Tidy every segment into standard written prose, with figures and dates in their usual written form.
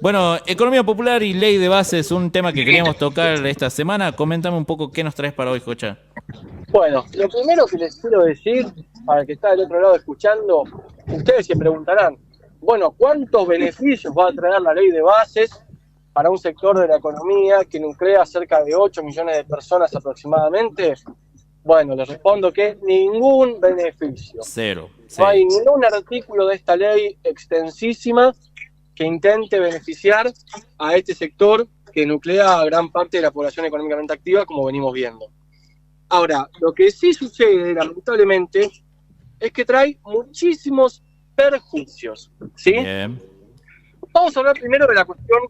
Bueno, economía popular y ley de bases, un tema que queríamos tocar esta semana. Coméntame un poco qué nos traes para hoy, Jocha. Bueno, lo primero que les quiero decir, para el que está del otro lado escuchando, ustedes se preguntarán, bueno, ¿cuántos beneficios va a traer la ley de bases para un sector de la economía que nuclea cerca de 8 millones de personas aproximadamente? Bueno, les respondo que ningún beneficio. Cero, No cero. hay ningún artículo de esta ley extensísima que intente beneficiar a este sector que nuclea a gran parte de la población económicamente activa, como venimos viendo. Ahora, lo que sí sucede, lamentablemente, es que trae muchísimos perjuicios, ¿sí? Bien. Vamos a hablar primero de la cuestión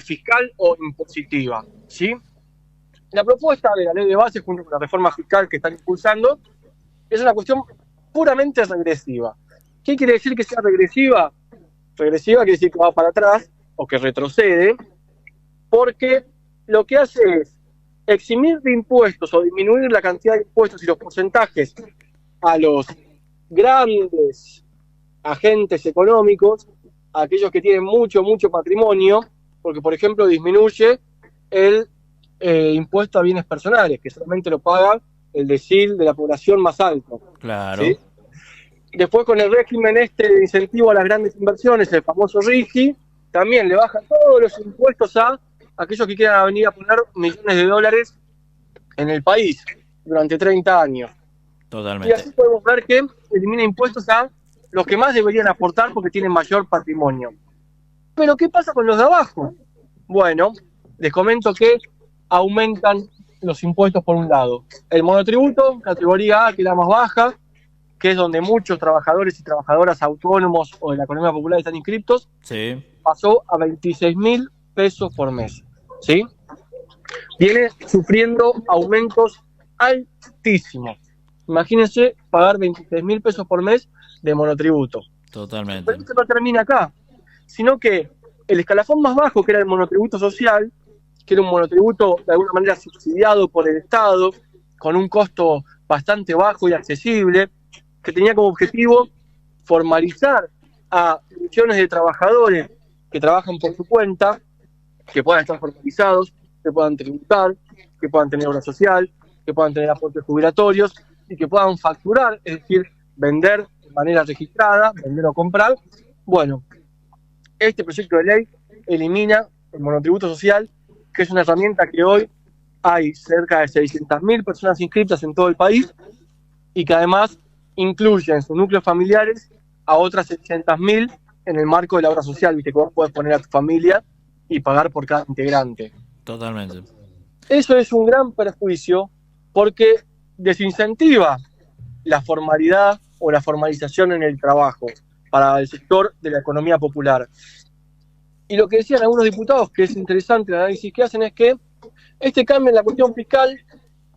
fiscal o impositiva, ¿sí? La propuesta de la ley de base junto con la reforma fiscal que están impulsando es una cuestión puramente regresiva. ¿Qué quiere decir que sea regresiva? Regresiva quiere decir que va para atrás o que retrocede, porque lo que hace es eximir de impuestos o disminuir la cantidad de impuestos y los porcentajes a los grandes agentes económicos, a aquellos que tienen mucho patrimonio, porque por ejemplo disminuye el impuesto a bienes personales, que solamente lo paga el decil de la población más alto, Claro. ¿sí? Después con el régimen de incentivo a las grandes inversiones, el famoso RIGI, también le baja todos los impuestos a aquellos que quieran venir a poner millones de dólares en el país durante 30 años. Y Totalmente. así podemos ver que elimina impuestos a los que más deberían aportar porque tienen mayor patrimonio. Pero ¿qué pasa con los de abajo? Bueno, les comento que aumentan los impuestos por un lado. El monotributo, categoría A, que es la más baja, que es donde muchos trabajadores y trabajadoras autónomos o de la economía popular están inscriptos, Sí. pasó a 26.000 pesos por mes, ¿sí? Viene sufriendo aumentos altísimos. Imagínense pagar 26.000 pesos por mes de monotributo. Totalmente. Pero esto no termina acá, sino que el escalafón más bajo, que era el monotributo social, que era un monotributo de alguna manera subsidiado por el Estado, con un costo bastante bajo y accesible, que tenía como objetivo formalizar a millones de trabajadores que trabajan por su cuenta, que puedan estar formalizados, que puedan tributar, que puedan tener obra social, que puedan tener aportes jubilatorios y que puedan facturar, es decir, vender de manera registrada, vender o comprar. Bueno, este proyecto de ley elimina el monotributo social, que es una herramienta que hoy hay cerca de 600.000 personas inscritas en todo el país y que además incluye en sus núcleos familiares a otras 600.000 en el marco de la obra social, viste que vos podés poner a tu familia y pagar por cada integrante. Totalmente. Eso es un gran perjuicio porque desincentiva la formalidad o la formalización en el trabajo para el sector de la economía popular. Y lo que decían algunos diputados, que es interesante el análisis que hacen, es que este cambio en la cuestión fiscal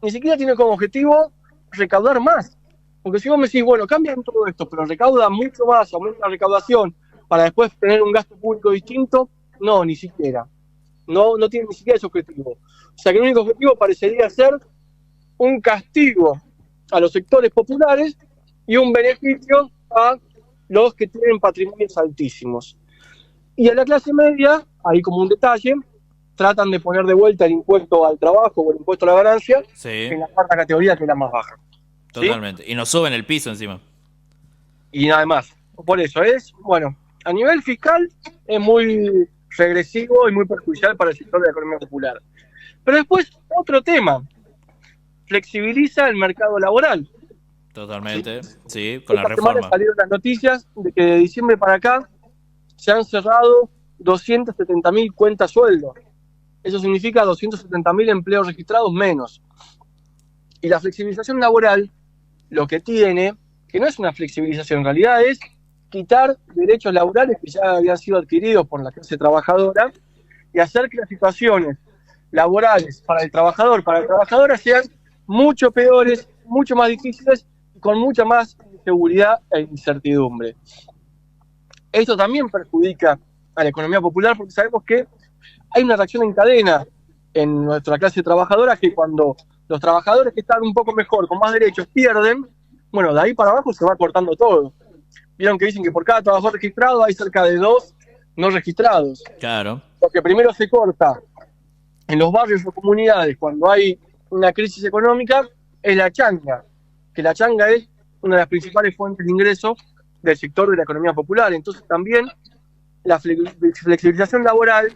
ni siquiera tiene como objetivo recaudar más. Porque si vos me decís, bueno, cambian todo esto, pero recauda mucho más, aumenta la recaudación para después tener un gasto público distinto, no, ni siquiera. No tiene ni siquiera ese objetivo. O sea que el único objetivo parecería ser un castigo a los sectores populares y un beneficio a los que tienen patrimonios altísimos. Y a la clase media, ahí como un detalle, tratan de poner de vuelta el impuesto al trabajo o el impuesto a la ganancia Sí. en la cuarta categoría, que es la más baja. ¿Sí? Totalmente. Y nos suben el piso encima. Y nada más. Por eso es, bueno, a nivel fiscal es muy regresivo y muy perjudicial para el sector de la economía popular. Pero después, otro tema, flexibiliza el mercado laboral. Totalmente. Sí, con la Esta semana reforma. salieron las noticias de que de diciembre para acá se han cerrado 270.000 cuentas sueldo. Eso significa 270.000 empleos registrados menos. Y la flexibilización laboral lo que tiene, que no es una flexibilización, en realidad es quitar derechos laborales que ya habían sido adquiridos por la clase trabajadora y hacer que las situaciones laborales para el trabajador, para la trabajadora sean mucho peores, mucho más difíciles y con mucha más inseguridad e incertidumbre. Esto también perjudica a la economía popular porque sabemos que hay una reacción en cadena en nuestra clase trabajadora que cuando los trabajadores que están un poco mejor, con más derechos, pierden, bueno, de ahí para abajo se va cortando todo. Vieron que dicen que por cada trabajador registrado hay cerca de 2 no registrados. Claro. Porque primero se corta en los barrios o comunidades cuando hay una crisis económica, es la changa, que la changa es una de las principales fuentes de ingresos del sector de la economía popular. Entonces también la flexibilización laboral,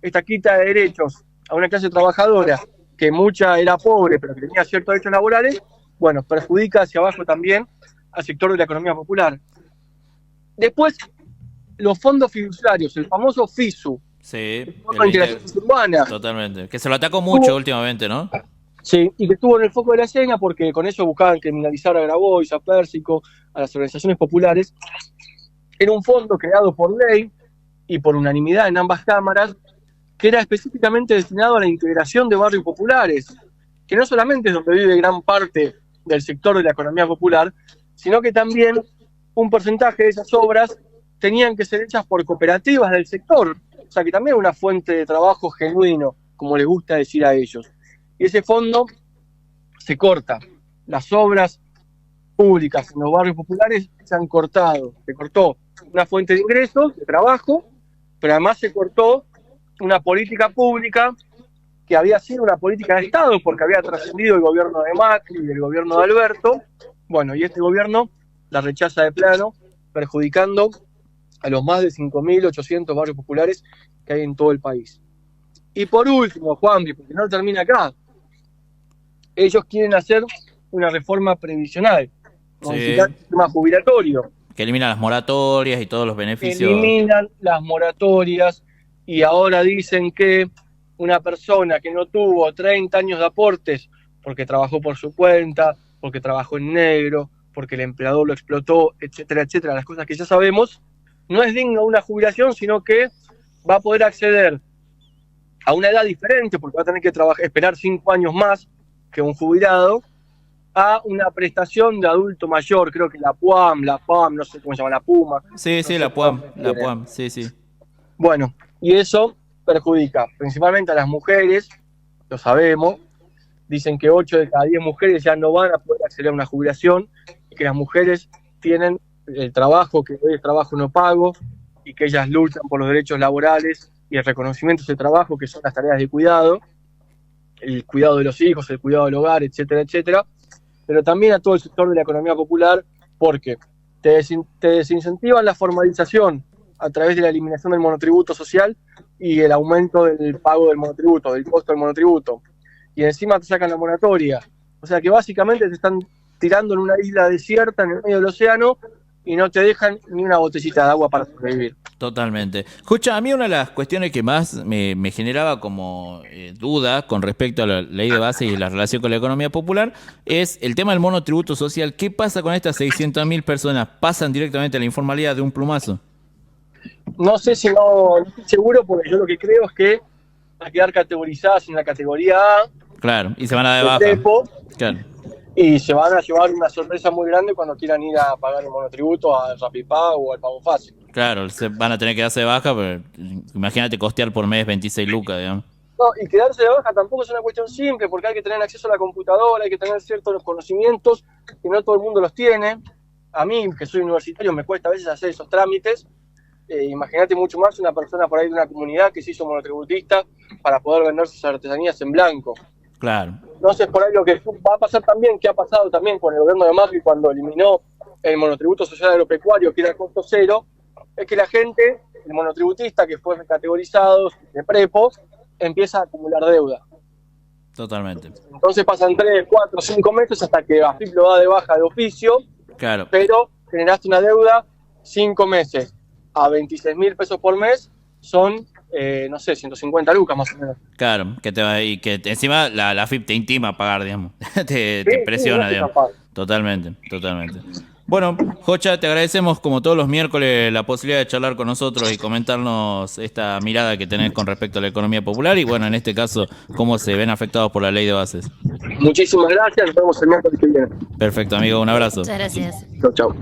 esta quita de derechos a una clase trabajadora que mucha era pobre pero que tenía ciertos derechos laborales, bueno, perjudica hacia abajo también al sector de la economía popular. Después, los fondos fiduciarios, el famoso FISU, Sí, el Fondo de Integración Urbana. totalmente. Que se lo atacó mucho últimamente, ¿no? Sí, y que estuvo en el foco de la escena porque con eso buscaban criminalizar a Grabois, a Pérsico, a las organizaciones populares. Era un fondo creado por ley y por unanimidad en ambas cámaras, que era específicamente destinado a la integración de barrios populares, que no solamente es donde vive gran parte del sector de la economía popular, sino que también un porcentaje de esas obras tenían que ser hechas por cooperativas del sector, o sea que también es una fuente de trabajo genuino, como les gusta decir a ellos. Y ese fondo se corta. Las obras públicas en los barrios populares se han cortado. Se cortó una fuente de ingresos, de trabajo, pero además se cortó una política pública que había sido una política de Estado, porque había trascendido el gobierno de Macri y el gobierno de Alberto. Bueno, y este gobierno la rechaza de plano, perjudicando a los más de 5.800 barrios populares que hay en todo el país. Y por último, Juanpi, porque no termina acá, ellos quieren hacer una reforma previsional, modificar el sistema jubilatorio. Que elimina las moratorias y todos los beneficios. Eliminan las moratorias y ahora dicen que una persona que no tuvo 30 años de aportes porque trabajó por su cuenta, porque trabajó en negro, porque el empleador lo explotó, etcétera, etcétera, las cosas que ya sabemos, no es digno de una jubilación, sino que va a poder acceder a una edad diferente, porque va a tener que esperar 5 años más que un jubilado, a una prestación de adulto mayor, creo que la PUAM, no sé cómo se llama, la PUMA. Sí, sí, la PUAM, sí, sí. Bueno, y eso perjudica principalmente a las mujeres, lo sabemos, dicen que 8 de cada 10 mujeres ya no van a poder acceder a una jubilación, y que las mujeres tienen el trabajo, que hoy es trabajo no pago, y que ellas luchan por los derechos laborales y el reconocimiento de ese trabajo, que son las tareas de cuidado, el cuidado de los hijos, el cuidado del hogar, etcétera, etcétera, pero también a todo el sector de la economía popular, porque te desincentivan la formalización a través de la eliminación del monotributo social y el aumento del pago del monotributo, del costo del monotributo, y encima te sacan la moratoria, o sea que básicamente te están tirando en una isla desierta en el medio del océano y no te dejan ni una botellita de agua para sobrevivir. Totalmente. Escucha, a mí una de las cuestiones que más me generaba como duda con respecto a la ley de base y la relación con la economía popular es el tema del monotributo social. ¿Qué pasa con estas 600.000 personas? ¿Pasan directamente a la informalidad de un plumazo? No sé si no estoy seguro, porque yo lo que creo es que van a quedar categorizadas en la categoría A. Claro, y se van a dar de baja. Prepo, claro. Y se van a llevar una sorpresa muy grande cuando quieran ir a pagar el monotributo al Rapipago o al Pago Fácil. Claro, se van a tener que darse de baja, pero imagínate costear por mes 26 lucas, digamos. No, y quedarse de baja tampoco es una cuestión simple, porque hay que tener acceso a la computadora, hay que tener ciertos conocimientos que no todo el mundo los tiene. A mí, que soy universitario, me cuesta a veces hacer esos trámites. Imagínate mucho más una persona por ahí de una comunidad que se hizo monotributista para poder vender sus artesanías en blanco. Claro. Entonces, por ahí lo que va a pasar también, que ha pasado también con el gobierno de Macri cuando eliminó el monotributo social agropecuario, que era costo cero, es que la gente, el monotributista que fue categorizado de prepo, empieza a acumular deuda. Totalmente. Entonces pasan 3, 4, 5 meses hasta que AFIP lo da de baja de oficio, claro. Pero generaste una deuda 5 meses a 26.000 pesos por mes, son, no sé, 150 lucas más o menos. Claro, y que encima la AFIP te intima a pagar, digamos, te presiona, sí, digamos. Totalmente. Bueno, Jocha, te agradecemos como todos los miércoles la posibilidad de charlar con nosotros y comentarnos esta mirada que tenés con respecto a la economía popular y bueno, en este caso, cómo se ven afectados por la ley de bases. Muchísimas gracias, nos vemos el miércoles que viene. Perfecto, amigo, un abrazo. Muchas gracias. Chau.